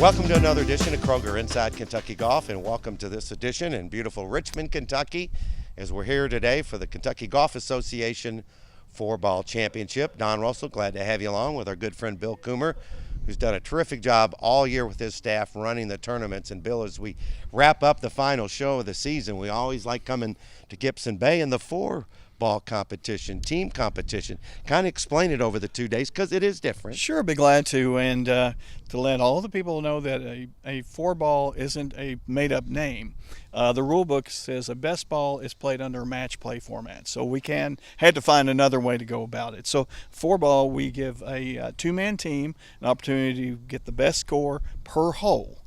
Welcome to another edition of Kroger Inside Kentucky Golf, and welcome to this edition in beautiful Richmond, Kentucky, as we're here today for the Kentucky Golf Association Four-Ball Championship. Don Russell, glad to have you along with our good friend Bill Coomer, who's done a terrific job all year with his staff running the tournaments. And Bill, as we wrap up the final show of the season, we always like coming to Gibson Bay and the four-ball competition, team competition. Kind of explain it over the 2 days because it is different. Sure, be glad to, and to let all the people know that a four-ball isn't a made-up name. The rule book says a best ball is played under a match play format, so we had to find another way to go about it. So four-ball, we give a two-man team an opportunity to get the best score per hole.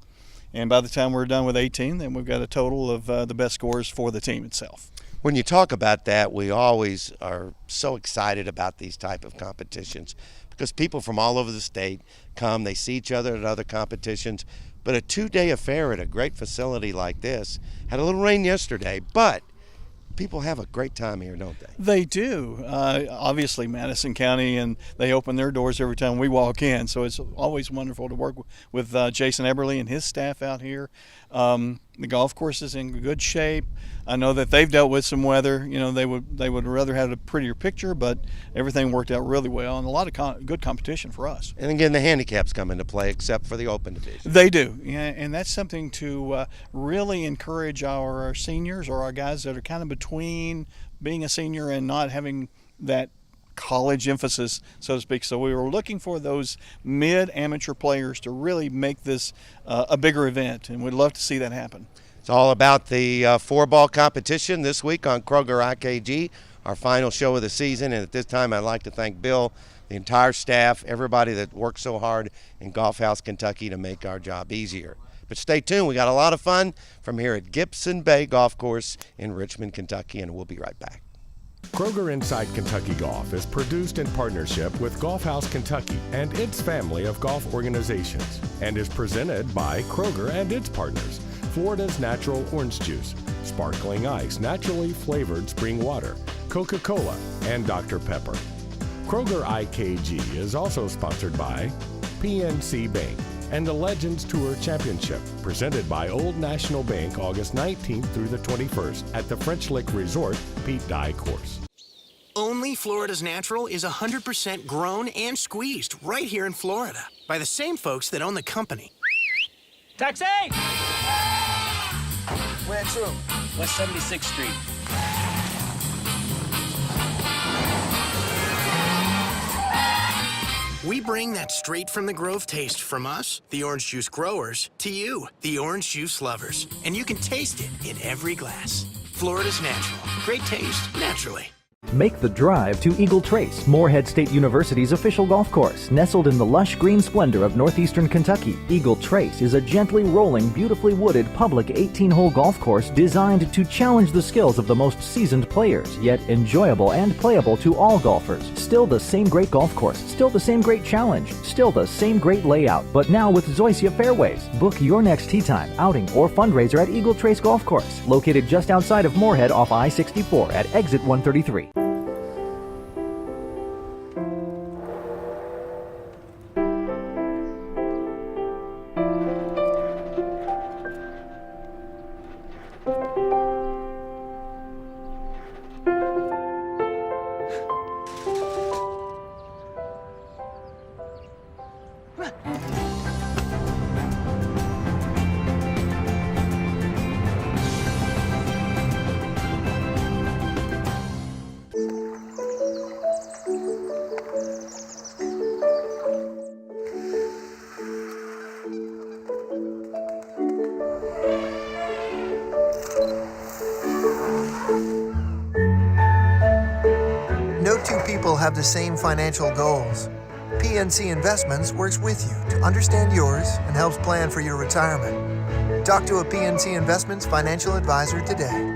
And by the time we're done with 18, then we've got a total of the best scores for the team itself. When you talk about that, we always are so excited about these type of competitions because people from all over the state come, they see each other at other competitions. But a two-day affair at a great facility like this, had a little rain yesterday, but people have a great time here, don't they? They do. Obviously, Madison County, and they open their doors every time we walk in, so it's always wonderful to work with Jason Eberly and his staff out here. The golf course is in good shape. I know that they've dealt with some weather. You know, they would rather have a prettier picture, but everything worked out really well, and a lot of good competition for us. And again, the handicaps come into play, except for the open division. They do, yeah, and that's something to really encourage our seniors or our guys that are kind of between being a senior and not having that college emphasis, so to speak. So we were looking for those mid-amateur players to really make this a bigger event, and we'd love to see that happen. It's all about the four-ball competition this week on Kroger IKG, our final show of the season. And at this time, I'd like to thank Bill, the entire staff, everybody that worked so hard in Golf House, Kentucky to make our job easier. But stay tuned. We got a lot of fun from here at Gibson Bay Golf Course in Richmond, Kentucky, and we'll be right back. Kroger Inside Kentucky Golf is produced in partnership with Golf House Kentucky and its family of golf organizations and is presented by Kroger and its partners, Florida's Natural Orange Juice, Sparkling Ice Naturally Flavored Spring Water, Coca-Cola, and Dr. Pepper. Kroger IKG is also sponsored by PNC Bank and the Legends Tour Championship, presented by Old National Bank August 19th through the 21st at the French Lick Resort, Pete Dye Course. Only Florida's Natural is 100% grown and squeezed right here in Florida by the same folks that own the company. Taxi! Where to? West 76th Street. We bring that straight from the Grove taste from us, the orange juice growers, to you, the orange juice lovers. And you can taste it in every glass. Florida's Natural. Great taste, naturally. Make the drive to Eagle Trace, Morehead State University's official golf course. Nestled in the lush green splendor of northeastern Kentucky, Eagle Trace is a gently rolling, beautifully wooded public 18-hole golf course designed to challenge the skills of the most seasoned players, yet enjoyable and playable to all golfers. Still the same great golf course, still the same great challenge, still the same great layout, but now with Zoysia fairways. Book your next tee time, outing, or fundraiser at Eagle Trace Golf Course, located just outside of Morehead off I-64 at exit 133. No two people have the same financial goals. PNC Investments works with you to understand yours and helps plan for your retirement. Talk to a PNC Investments financial advisor today.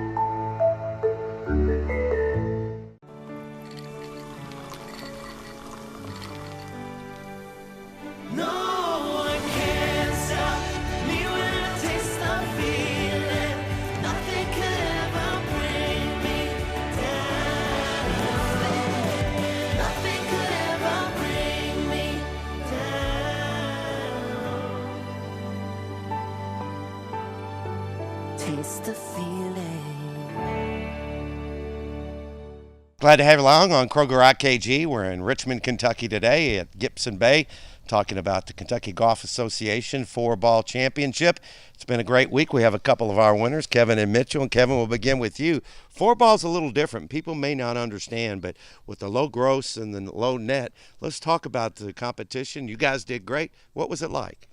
taste the feeling. Glad to have you along on Kroger IKG. We're in Richmond, Kentucky today at Gibson Bay, talking about the Kentucky Golf Association 4-Ball Championship. It's been a great week. We have a couple of our winners, Kevin and Mitchell. And Kevin, we'll begin with you. 4-ball's a little different. People may not understand, but with the low gross and the low net, let's talk about the competition. You guys did great. What was it like?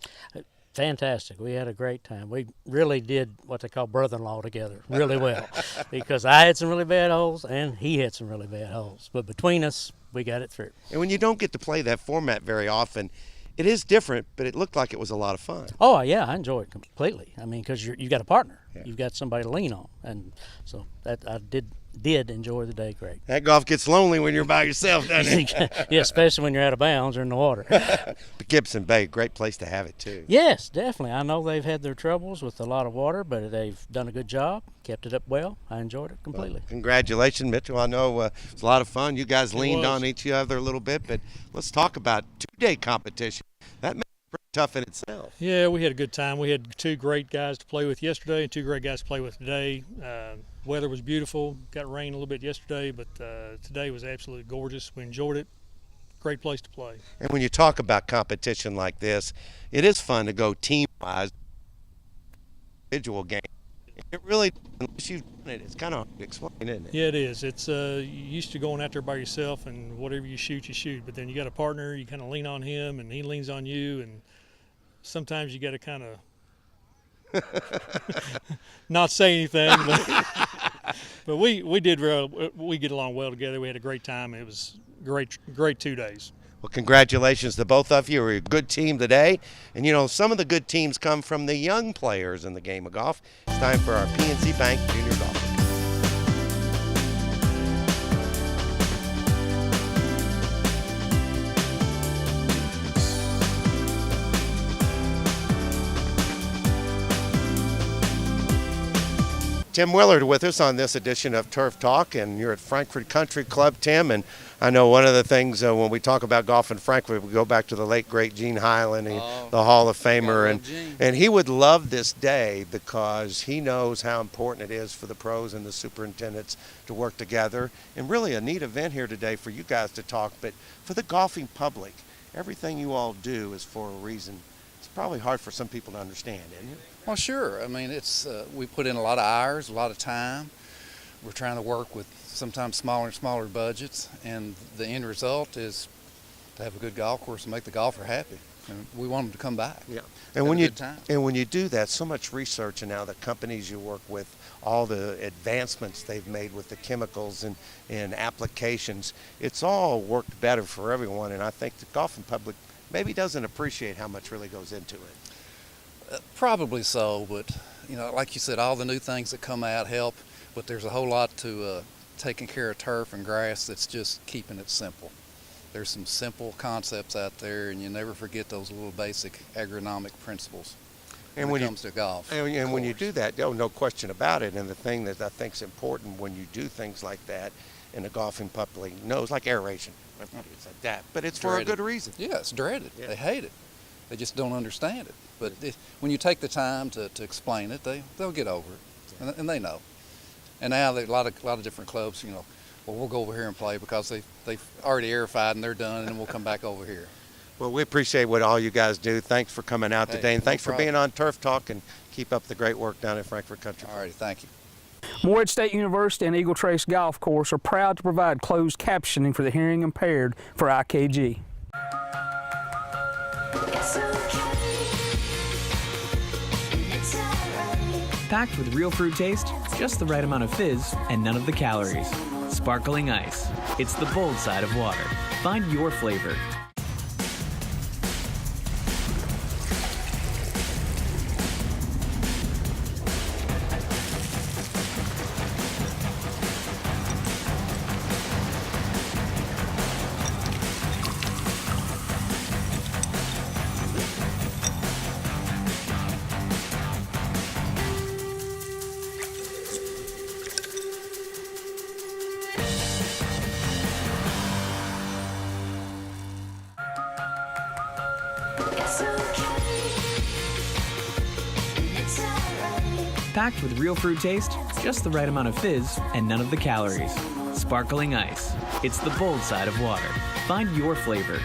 Fantastic. We had a great time. We really did what they call brother-in-law together really well because I had some really bad holes and he had some really bad holes. But between us, we got it through. And when you don't get to play that format very often, it is different, but it looked like it was a lot of fun. Oh, yeah, I enjoy it completely. I mean, because you got a partner. Yeah. You've got somebody to lean on. And so that I did enjoy the day great. That golf gets lonely when you're by yourself, doesn't it? Yeah, especially when you're out of bounds or in the water. But Gibson Bay, great place to have it, too. Yes, definitely. I know they've had their troubles with a lot of water, but they've done a good job, kept it up well. I enjoyed it completely. Well, congratulations, Mitchell. I know it was a lot of fun. You guys leaned on each other a little bit, but let's talk about two-day competition. That makes it pretty tough in itself. Yeah, we had a good time. We had two great guys to play with yesterday and two great guys to play with today. Weather was beautiful. Got rain a little bit yesterday, but today was absolutely gorgeous. We enjoyed it. Great place to play. And when you talk about competition like this, it is fun to go team-wise, individual game. It really, unless you've done it, it's kind of hard to explain, isn't it? Yeah, it is. It's you used to going out there by yourself and whatever you shoot, you shoot. But then you got a partner, you kind of lean on him and he leans on you, and sometimes you got to kind of not say anything, but we did we get along well together. We had a great time. It was great 2 days. Well, congratulations to both of you. You're a good team today. And, you know, some of the good teams come from the young players in the game of golf. It's time for our PNC Bank Junior Golf. Tim Willard with us on this edition of Turf Talk, and you're at Frankfort Country Club, Tim. And I know one of the things when we talk about golf in Frankfort, we go back to the late, great Gene Highland, the Hall of Famer. And he would love this day because he knows how important it is for the pros and the superintendents to work together. And really a neat event here today for you guys to talk. But for the golfing public, everything you all do is for a reason. It's probably hard for some people to understand, isn't it? Well, sure. I mean, it's we put in a lot of hours, a lot of time. We're trying to work with sometimes smaller and smaller budgets, and the end result is to have a good golf course and make the golfer happy. And we want them to come back. Yeah. And when you do that, so much research, and now the companies you work with, all the advancements they've made with the chemicals and applications, it's all worked better for everyone. And I think the golfing public maybe doesn't appreciate how much really goes into it. Probably so, but you know, like you said, all the new things that come out help, but there's a whole lot to taking care of turf and grass that's just keeping it simple. There's some simple concepts out there, and you never forget those little basic agronomic principles when it comes to golf. And when you do that, no question about it, and the thing that I think is important when you do things like that, and the golfing public knows, like aeration, it's like that, but it's for a good reason. Yeah, it's dreaded. Yeah. They hate it. They just don't understand it. But when you take the time to explain it, they'll get over it, and they know. And now a lot of different clubs, you know, well, we'll go over here and play because they've already airified and they're done, and then we'll come back over here. Well, we appreciate what all you guys do. Thanks for coming out today, and thanks for being on Turf Talk, and keep up the great work down at Frankfort Country. All righty, thank you. Morehead State University and Eagle Trace Golf Course are proud to provide closed captioning for the hearing impaired for IKG. Packed with real fruit taste, just the right amount of fizz, and none of the calories. Sparkling ice. It's the bold side of water. Find your flavor. Packed with real fruit taste, just the right amount of fizz, and none of the calories. Sparkling ice. It's the bold side of water. Find your flavor.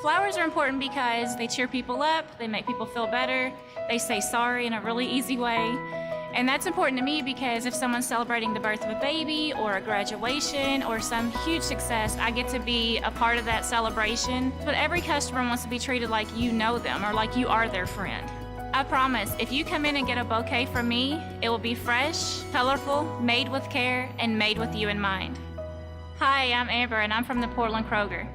Flowers are important because they cheer people up, they make people feel better, they say sorry in a really easy way. And that's important to me because if someone's celebrating the birth of a baby or a graduation or some huge success, I get to be a part of that celebration. But every customer wants to be treated like you know them or like you are their friend. I promise, if you come in and get a bouquet from me, it will be fresh, colorful, made with care, and made with you in mind. Hi, I'm Amber, and I'm from the Portland Kroger.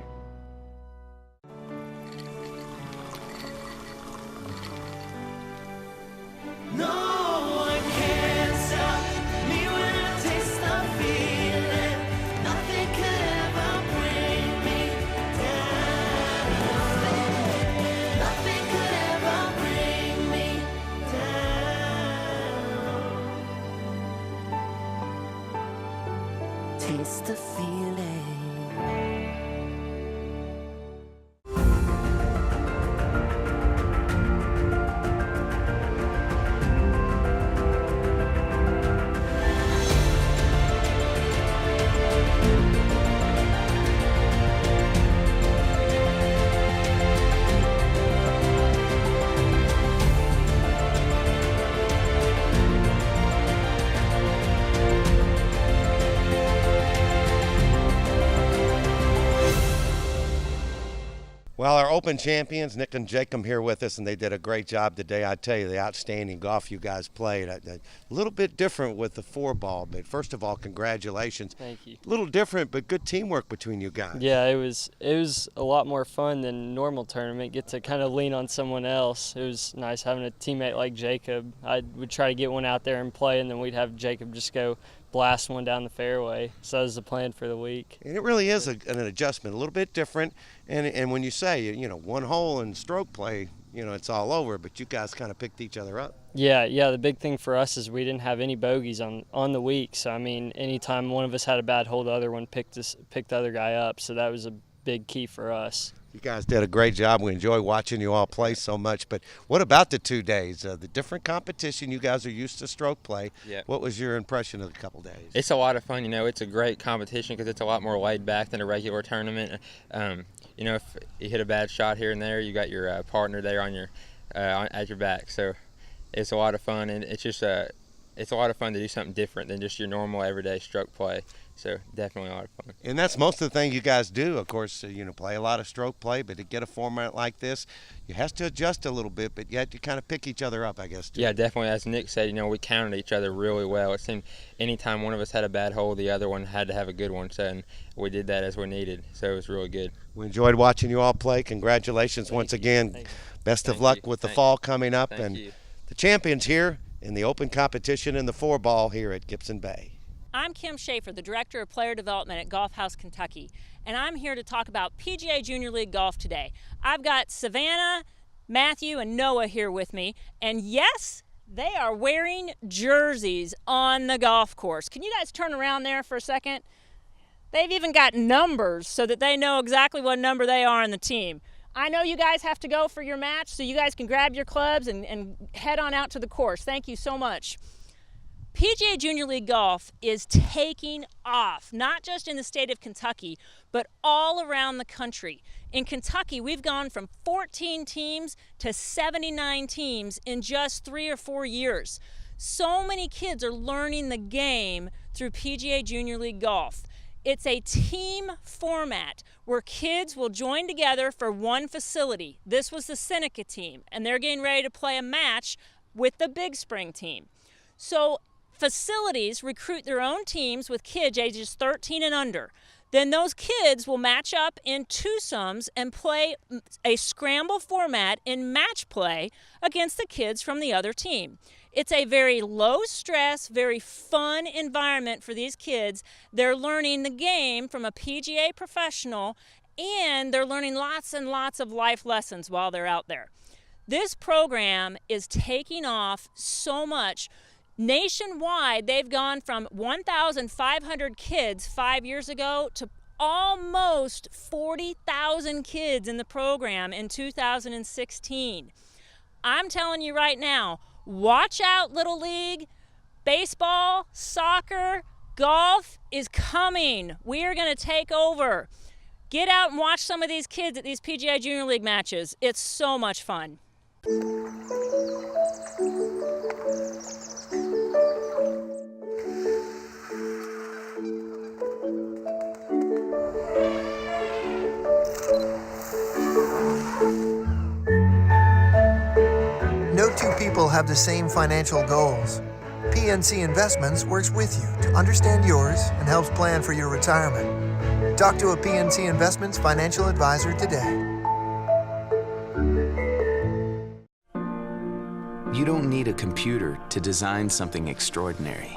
No one can stop me when I taste the feeling. Nothing could ever bring me down. Nothing could ever bring me down. Taste the feeling. Well, our Open champions, Nick and Jacob, here with us, and they did a great job today. I tell you, the outstanding golf you guys played. A little bit different with the 4-ball, but first of all, congratulations. Thank you. A little different, but good teamwork between you guys. Yeah, it was a lot more fun than normal tournament. Get to kind of lean on someone else. It was nice having a teammate like Jacob. I would try to get one out there and play, and then we'd have Jacob just go blast one down the fairway. So that was the plan for the week. And it really is an adjustment, a little bit different. And when you say, one hole in stroke play, it's all over, but you guys kind of picked each other up. Yeah, the big thing for us is we didn't have any bogeys on the week. So, I mean, anytime one of us had a bad hole, the other one picked the other guy up. So that was a big key for us. You guys did a great job. We enjoy watching you all play so much. But what about the 2 days? The different competition, you guys are used to stroke play. Yeah. What was your impression of the couple days? It's a lot of fun. It's a great competition because it's a lot more laid back than a regular tournament. If you hit a bad shot here and there, you got your partner there on your at your back. So it's a lot of fun, and it's just it's a lot of fun to do something different than just your normal everyday stroke play. So definitely a lot of fun. And that's most of the thing you guys do, of course, play a lot of stroke play, but to get a format like this, you have to adjust a little bit, but yet you kind of pick each other up, I guess, too. Yeah, definitely. As Nick said, we counted each other really well. It seemed anytime one of us had a bad hole, the other one had to have a good one, so, and we did that as we needed, so it was really good. We enjoyed watching you all play. Congratulations once again. Best of luck with the fall coming up. And the champions here in the Open competition in the 4-ball here at Gibson Bay. I'm Kim Schaefer, the Director of Player Development at Golf House Kentucky, and I'm here to talk about PGA Junior League Golf today. I've got Savannah, Matthew, and Noah here with me, and yes, they are wearing jerseys on the golf course. Can you guys turn around there for a second? They've even got numbers so that they know exactly what number they are in the team. I know you guys have to go for your match, so you guys can grab your clubs and head on out to the course. Thank you so much. PGA Junior League Golf is taking off, not just in the state of Kentucky, but all around the country. In Kentucky, we've gone from 14 teams to 79 teams in just 3 or 4 years. So many kids are learning the game through PGA Junior League Golf. It's a team format where kids will join together for one facility. This was the Seneca team, and they're getting ready to play a match with the Big Spring team. So facilities recruit their own teams with kids ages 13 and under. Then those kids will match up in twosomes and play a scramble format in match play against the kids from the other team. It's a very low stress, very fun environment for these kids. They're learning the game from a PGA professional, and they're learning lots and lots of life lessons while they're out there. This program is taking off so much. Nationwide, they've gone from 1,500 kids 5 years ago to almost 40,000 kids in the program in 2016. I'm telling you right now, watch out, Little League. Baseball, soccer, golf is coming. We are going to take over. Get out and watch some of these kids at these PGA Junior League matches. It's so much fun. No two people have the same financial goals. PNC Investments works with you to understand yours and helps plan for your retirement. Talk to a PNC Investments financial advisor today. You don't need a computer to design something extraordinary.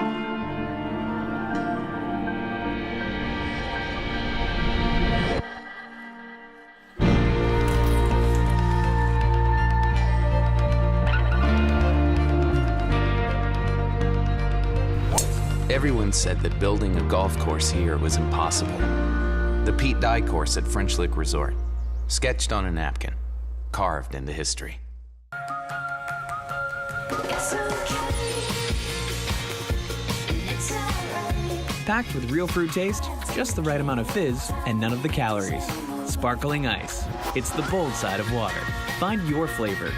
Everyone said that building a golf course here was impossible. The Pete Dye course at French Lick Resort, sketched on a napkin, carved into history. Packed with real fruit taste, just the right amount of fizz, and none of the calories. Sparkling ice. It's the bold side of water. Find your flavor.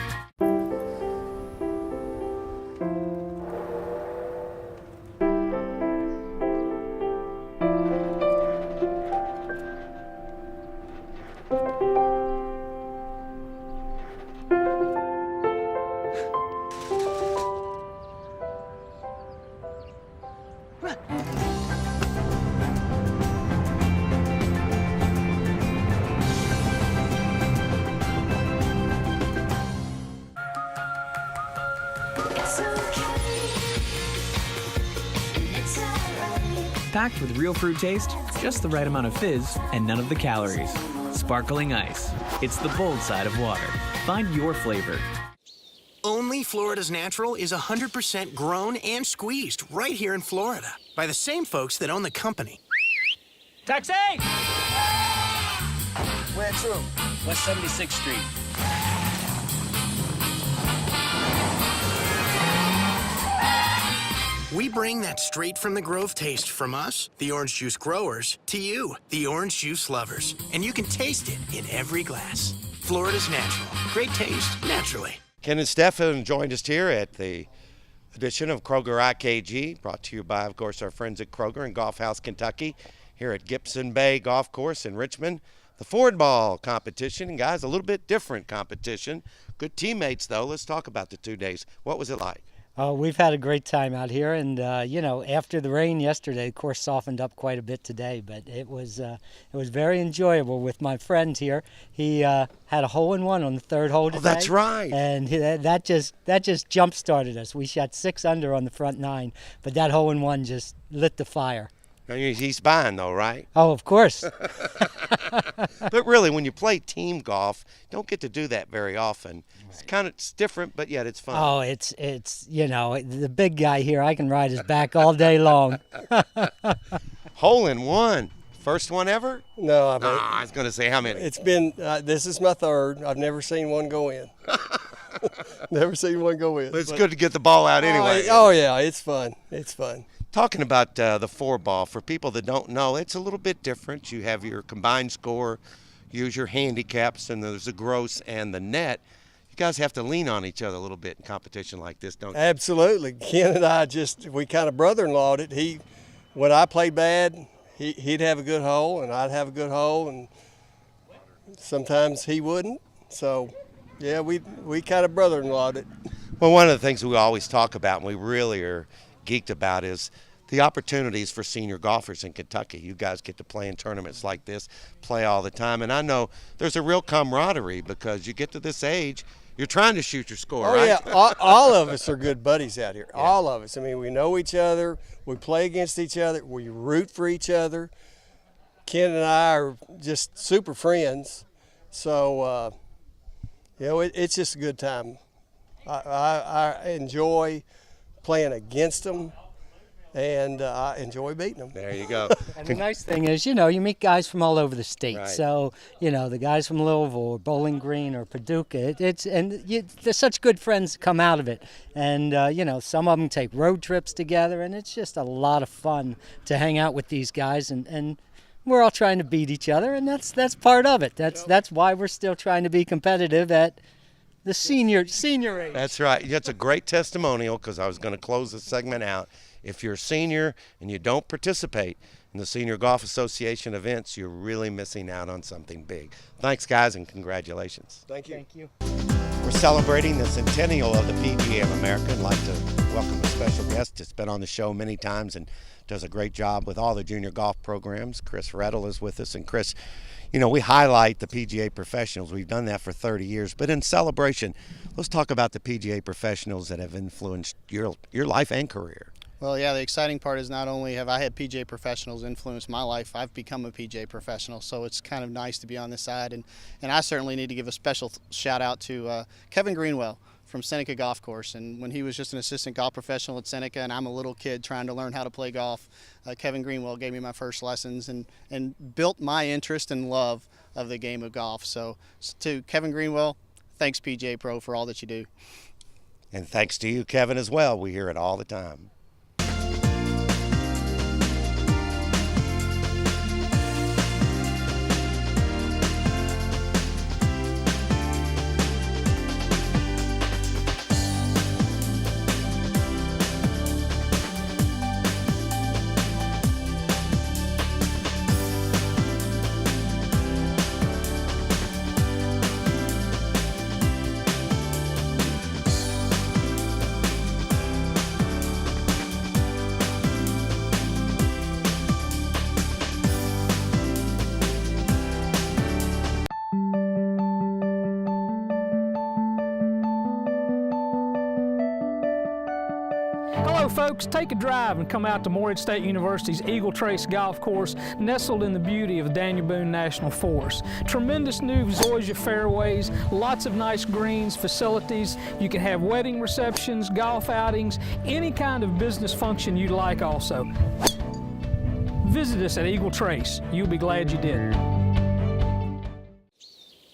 Packed with real fruit taste, just the right amount of fizz, and none of the calories. Sparkling ice. It's the bold side of water. Find your flavor. Only Florida's Natural is 100% grown and squeezed right here in Florida by the same folks that own the company. Taxi! Where to? West 76th Street. We bring that straight from the Grove taste from us, the orange juice growers, to you, the orange juice lovers. And you can taste it in every glass. Florida's Natural. Great taste, naturally. Ken and Stefan joined us here at the edition of Kroger IKG, brought to you by, of course, our friends at Kroger in Golf House, Kentucky, here at Gibson Bay Golf Course in Richmond. The Ford Ball competition, and guys, a little bit different competition. Good teammates, though. Let's talk about the 2 days. What was it like? We've had a great time out here, and after the rain yesterday, the course softened up quite a bit today. But it was very enjoyable with my friend here. He had a hole-in-one on the third hole today. Oh, that's right. And that just jump-started us. We shot 6 under on the front 9, but that hole-in-one just lit the fire. He's buying, though, right? Oh, of course. But really, when you play team golf, you don't get to do that very often. Right. It's different, but yet it's fun. Oh, it's the big guy here. I can ride his back all day long. Hole-in-one. First one ever? No, I was going to say how many. It's been, this is my third. I've never seen one go in. Never seen one go in. But it's good to get the ball out anyway. Oh, yeah, it's fun. It's fun. Talking about the 4-ball, for people that don't know, it's a little bit different. You have your combined score, use your handicaps, and there's the gross and the net. You guys have to lean on each other a little bit in competition like this, don't you? Absolutely. Ken and I we kind of brother-in-lawed it. When I played bad, he'd have a good hole, and I'd have a good hole, and sometimes he wouldn't. So, yeah, we kind of brother-in-lawed it. Well, one of the things we always talk about, and we really are geeked about, is the opportunities for senior golfers in Kentucky. You guys get to play in tournaments like this, play all the time, and I know there's a real camaraderie because you get to this age, you're trying to shoot your score, right? Yeah, all of us are good buddies out here. Yeah. All of us. I mean, we know each other, we play against each other, we root for each other. Ken and I are just super friends, so it's just a good time. I enjoy playing against them, and I enjoy beating them. There you go. And the nice thing is, you meet guys from all over the state. Right. So, the guys from Louisville or Bowling Green or Paducah, there's such good friends come out of it. And, some of them take road trips together, and it's just a lot of fun to hang out with these guys. And we're all trying to beat each other, and that's part of it. That's why we're still trying to be competitive at the senior age. That's right. That's a great testimonial, because I was going to close this segment out. If you're a senior and you don't participate in the Senior Golf Association events, you're really missing out on something big. Thanks, guys, and congratulations. Thank you. Thank you. We're celebrating the centennial of the PGA of America. I'd like to welcome a special guest that's been on the show many times and does a great job with all the junior golf programs. Chris Rettle is with us. And Chris, we highlight the PGA professionals. We've done that for 30 years. But in celebration, let's talk about the PGA professionals that have influenced your life and career. Well, yeah, the exciting part is not only have I had PGA professionals influence my life, I've become a PGA professional, so it's kind of nice to be on this side. And I certainly need to give a special shout out to Kevin Greenwell from Seneca Golf Course. And when he was just an assistant golf professional at Seneca and I'm a little kid trying to learn how to play golf, Kevin Greenwell gave me my first lessons and built my interest and love of the game of golf. So to Kevin Greenwell, thanks PGA Pro for all that you do. And thanks to you, Kevin, as well. We hear it all the time. Hello folks, take a drive and come out to Morehead State University's Eagle Trace Golf Course, nestled in the beauty of Daniel Boone National Forest. Tremendous new zoysia fairways, lots of nice greens, facilities. You can have wedding receptions, golf outings, any kind of business function you'd like also. Visit us at Eagle Trace. You'll be glad you did.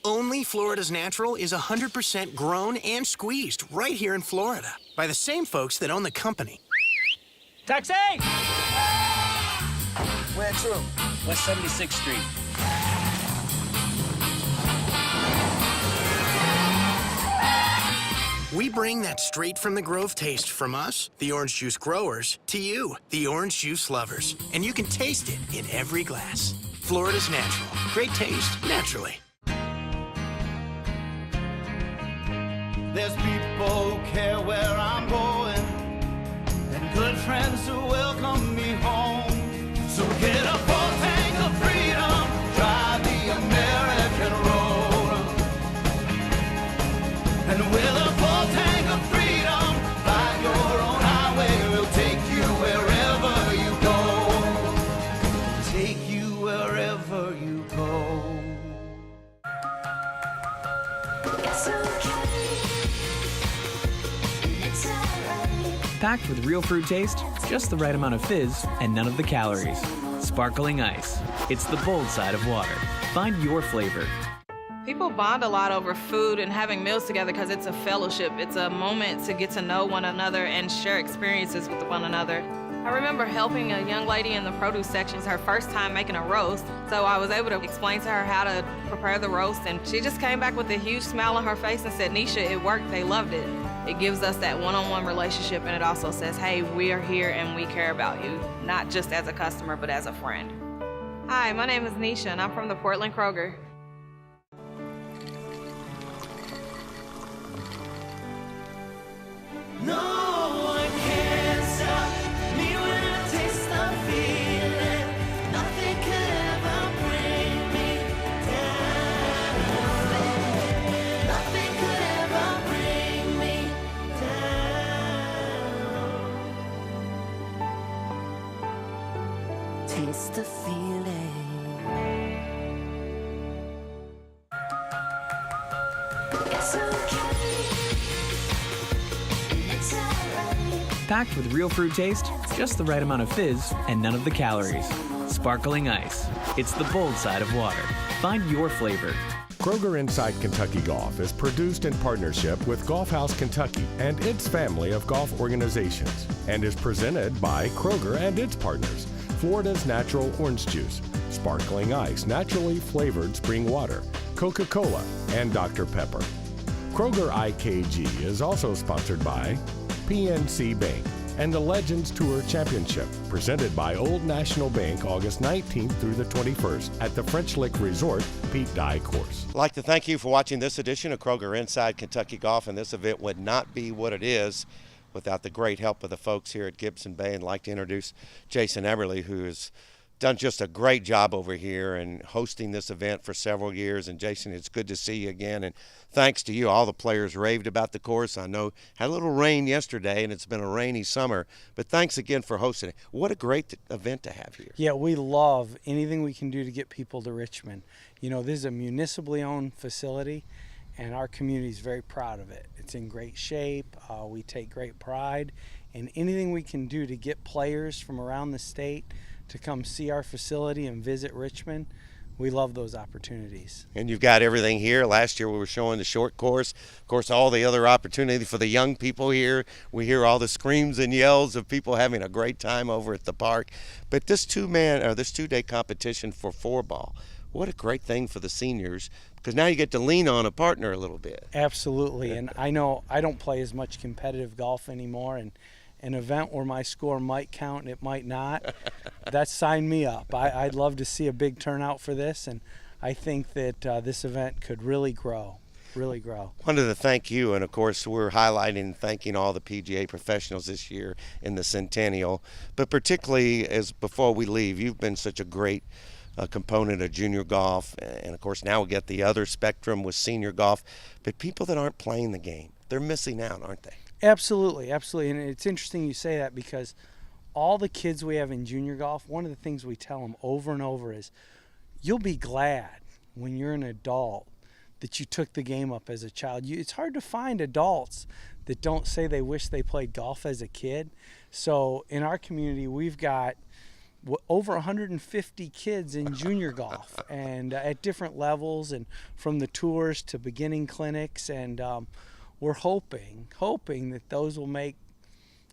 Only Florida's Natural is 100% grown and squeezed right here in Florida by the same folks that own the company. Taxi! Where to? West 76th Street. We bring that straight from the Grove taste from us, the orange juice growers, to you, the orange juice lovers. And you can taste it in every glass. Florida's Natural. Great taste, naturally. There's people who care where I'm going, and good friends who welcome me home. So get a full tank of freedom, drive the American road. And with a full tank of freedom, find your own highway. We'll take you wherever you go. Take you wherever you go. It's okay. Packed with real fruit taste, just the right amount of fizz, and none of the calories. Sparkling ice. It's the bold side of water. Find your flavor. People bond a lot over food and having meals together because it's a fellowship. It's a moment to get to know one another and share experiences with one another. I remember helping a young lady in the produce section. It's her first time making a roast, so I was able to explain to her how to prepare the roast, and she just came back with a huge smile on her face and said, "Nisha, it worked, they loved it." It gives us that one-on-one relationship, and it also says, hey, we are here and we care about you, not just as a customer, but as a friend. Hi, my name is Nisha, and I'm from the Portland Kroger. No one can stop me when I taste the feeling. Nothing could ever bring me down. Nothing could ever bring me down. Taste the feeling. It's okay. It's alright. Packed with real fruit taste, just the right amount of fizz, and none of the calories. Sparkling ice. It's the bold side of water. Find your flavor. Kroger Inside Kentucky Golf is produced in partnership with Golf House Kentucky and its family of golf organizations and is presented by Kroger and its partners, Florida's Natural Orange Juice, Sparkling Ice, naturally flavored spring water, Coca-Cola, and Dr. Pepper. Kroger IKG is also sponsored by PNC Bank and the Legends Tour Championship, presented by Old National Bank August 19th through the 21st at the French Lick Resort Pete Dye Course. I'd like to thank you for watching this edition of Kroger Inside Kentucky Golf, and this event would not be what it is without the great help of the folks here at Gibson Bay. And I'd like to introduce Jason Eberly, who has done just a great job over here and hosting this event for several years. And Jason, it's good to see you again, and thanks to you. All the players raved about the course. I know had a little rain yesterday, and it's been a rainy summer, but thanks again for hosting it. What a great event to have here. Yeah, we love anything we can do to get people to Richmond. You know, this is a municipally owned facility, and our community is very proud of it. It's in great shape. We take great pride in anything we can do to get players from around the state to come see our facility and visit Richmond. We love those opportunities. And you've got everything here. Last year we were showing the short course. Of course, all the other opportunity for the young people here. We hear all the screams and yells of people having a great time over at the park. But this two-day competition for 4-ball, what a great thing for the seniors, because now you get to lean on a partner a little bit. Absolutely. And I know I don't play as much competitive golf anymore, and an event where my score might count and it might not, that signed me up. I'd love to see a big turnout for this, and I think that this event could really grow. Wanted to thank you, and of course we're highlighting and thanking all the PGA professionals this year in the Centennial, but particularly as before we leave, you've been such a great component of junior golf, and of course now we get the other spectrum with senior golf, but people that aren't playing the game, they're missing out, aren't they? Absolutely. And it's interesting you say that, because all the kids we have in junior golf, one of the things we tell them over and over is, you'll be glad when you're an adult that you took the game up as a child. It's hard to find adults that don't say they wish they played golf as a kid. So in our community, we've got over 150 kids in junior golf, and at different levels, and from the tours to beginning clinics, and we're hoping that those will make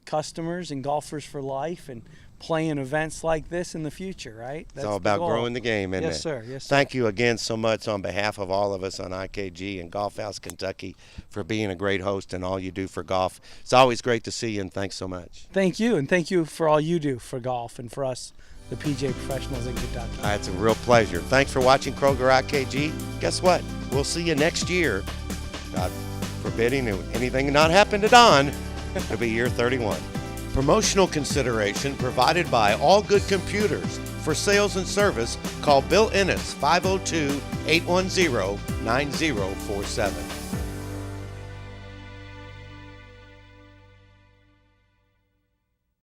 customers and golfers for life and play in events like this in the future, right? It's all about growing the game, isn't it? Yes, sir. Yes, sir. Thank you again so much on behalf of all of us on IKG and Golf House Kentucky for being a great host and all you do for golf. It's always great to see you, and thanks so much. Thank you, and thank you for all you do for golf and for us, the PGA professionals in Kentucky. It's a real pleasure. Thanks for watching Kroger IKG. Guess what? We'll see you next year. God forbidding anything not happen to Don, it'll be year 31. Promotional consideration provided by All Good Computers. For sales and service, call Bill Ennis, 502-810-9047.